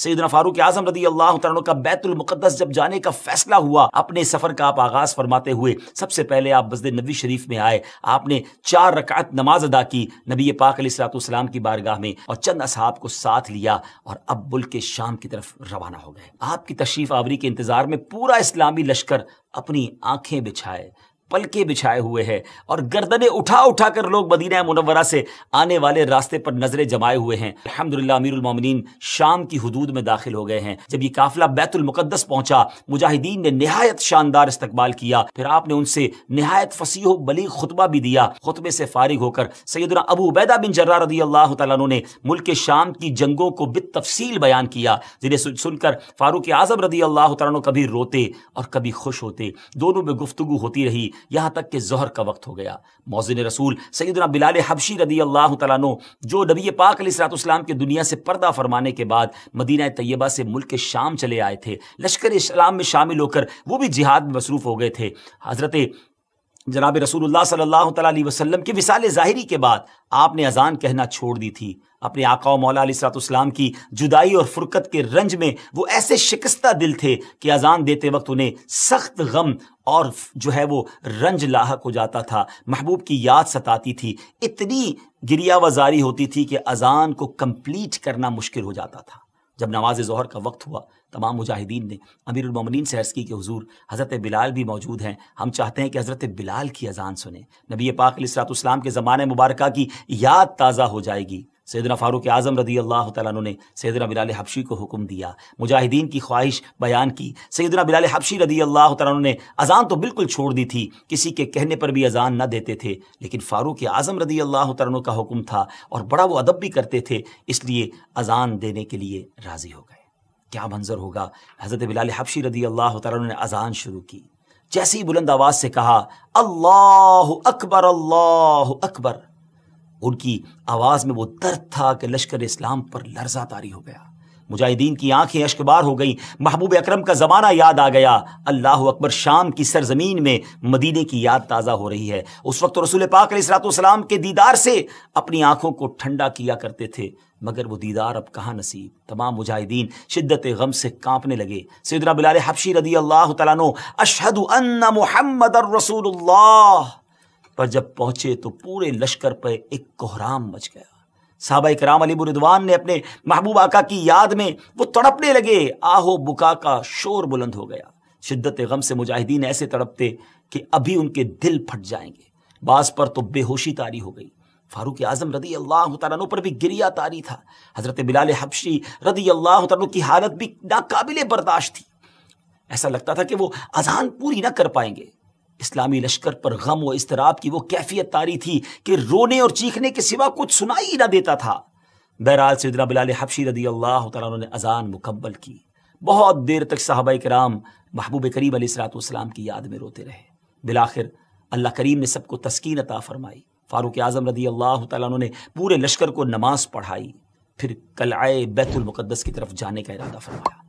سیدنا فاروق اعظم رضی اللہ تعالیٰ عنہ کا بیت المقدس جب جانے کا فیصلہ ہوا، اپنے سفر کا آپ آغاز فرماتے ہوئے سب سے پہلے آپ مسجد نبوی شریف میں آئے، آپ نے 4 رکعت نماز ادا کی نبی پاک علیہ الصلوۃ والسلام کی بارگاہ میں، اور چند اصحاب کو ساتھ لیا اور اب ملک شام کی طرف روانہ ہو گئے۔ آپ کی تشریف آوری کے انتظار میں پورا اسلامی لشکر اپنی آنکھیں بچھائے، پلکیں بچھائے ہوئے ہے، اور گردنیں اٹھا اٹھا کر لوگ مدینہ منورہ سے آنے والے راستے پر نظریں جمائے ہوئے ہیں۔ الحمدللہ امیر المومنین شام کی حدود میں داخل ہو گئے ہیں۔ جب یہ قافلہ بیت المقدس پہنچا، مجاہدین نے نہایت شاندار استقبال کیا، پھر آپ نے ان سے نہایت فصیح و بلیغ خطبہ بھی دیا۔ خطبے سے فارغ ہو کر سیدنا ابو عبیدہ بن جراح رضی اللہ تعالیٰ عنہ نے ملک شام کی جنگوں کو بالتفصیل بیان کیا، جنہیں سن کر فاروق اعظم رضی اللہ تعالیٰ عنہ کبھی روتے اور کبھی خوش ہوتے، دونوں میں گفتگو ہوتی رہی یہاں تک کہ ظہر کا وقت ہو گیا۔ مؤذن رسول سیدنا بلال حبشی رضی اللہ تعالیٰ عنہ، جو نبی پاک علیہ الصلوۃ والسلام کے دنیا سے پردہ فرمانے کے بعد مدینہ طیبہ سے ملک شام چلے آئے تھے، لشکر اسلام میں شامل ہو کر وہ بھی جہاد میں مصروف ہو گئے تھے۔ حضرت جناب رسول اللہ صلی اللہ تعالیٰ علیہ وسلم کی وصال ظاہری کے بعد آپ نے اذان کہنا چھوڑ دی تھی۔ اپنے آقا و مولا علیہ الصلوۃ والسلام کی جدائی اور فرقت کے رنج میں وہ ایسے شکستہ دل تھے کہ اذان دیتے وقت انہیں سخت غم اور جو ہے وہ رنج لاحق ہو جاتا تھا، محبوب کی یاد ستاتی تھی، اتنی گریہ وزاری ہوتی تھی کہ اذان کو کمپلیٹ کرنا مشکل ہو جاتا تھا۔ جب نماز ظہر کا وقت ہوا، تمام مجاہدین نے امیر المومنین سے عرض کی کہ حضور حضرت بلال بھی موجود ہیں، ہم چاہتے ہیں کہ حضرت بلال کی اذان سنیں، نبی پاک علیہ الصلوۃ والسلام کے زمانے مبارکہ کی یاد تازہ ہو جائے گی۔ سیدنا فاروق اعظم رضی اللہ تعالیٰ عنہ نے سیدنا بلال حبشی کو حکم دیا، مجاہدین کی خواہش بیان کی۔ سیدنا بلال حبشی رضی اللہ تعالیٰ عنہ نے اذان تو بالکل چھوڑ دی تھی، کسی کے کہنے پر بھی اذان نہ دیتے تھے، لیکن فاروق اعظم رضی اللہ تعالیٰ عنہ کا حکم تھا اور بڑا وہ ادب بھی کرتے تھے، اس لیے اذان دینے کے لیے راضی ہو گئے۔ کیا منظر ہوگا! حضرت بلال حبشی رضی اللہ تعالیٰ عنہ نے اذان شروع کی، جیسے ہی بلند آواز سے کہا اللہ اکبر اللہ اکبر، ان کی آواز میں وہ درد تھا کہ لشکر اسلام پر لرزہ طاری ہو گیا۔ مجاہدین کی آنکھیں اشکبار ہو گئیں، محبوب اکرم کا زمانہ یاد آ گیا۔ اللہ اکبر، شام کی سرزمین میں مدینے کی یاد تازہ ہو رہی ہے۔ اس وقت رسول پاک علیہ الصلوۃ والسلام کے دیدار سے اپنی آنکھوں کو ٹھنڈا کیا کرتے تھے، مگر وہ دیدار اب کہاں نصیب۔ تمام مجاہدین شدت غم سے کانپنے لگے۔ سیدنا بلال حبشی رضی اللہ تعالیٰ عنہ اشہد ان محمد الرسول اللہ پر جب پہنچے تو پورے لشکر پہ ایک کوہرام مچ گیا۔ صحابہ کرام علیہ رضوان نے اپنے محبوب آقا کی یاد میں وہ تڑپنے لگے، آہو بکا کا شور بلند ہو گیا۔ شدت غم سے مجاہدین ایسے تڑپتے کہ ابھی ان کے دل پھٹ جائیں گے، بعض پر تو بے ہوشی طاری ہو گئی۔ فاروق اعظم رضی اللہ تعالیٰ عنہ پر بھی گریہ طاری تھا۔ حضرت بلال حبشی رضی اللہ تعالیٰ عنہ کی حالت بھی ناقابل برداشت تھی، ایسا لگتا تھا کہ وہ اذان پوری نہ کر پائیں گے۔ اسلامی لشکر پر غم و اضطراب کی وہ کیفیت طاری تھی کہ رونے اور چیخنے کے سوا کچھ سنائی ہی نہ دیتا تھا۔ بہرحال سیدنا بلال حبشی رضی اللہ تعالیٰ عنہ نے اذان مکمل کی۔ بہت دیر تک صحابہ کرام محبوب کریم علیہ الصلوۃ والسلام کی یاد میں روتے رہے۔ بالآخر اللہ کریم نے سب کو تسکین عطا فرمائی۔ فاروق اعظم رضی اللہ تعالیٰ عنہ نے پورے لشکر کو نماز پڑھائی، پھر قلعہ بیت المقدس کی طرف جانے کا ارادہ فرمایا۔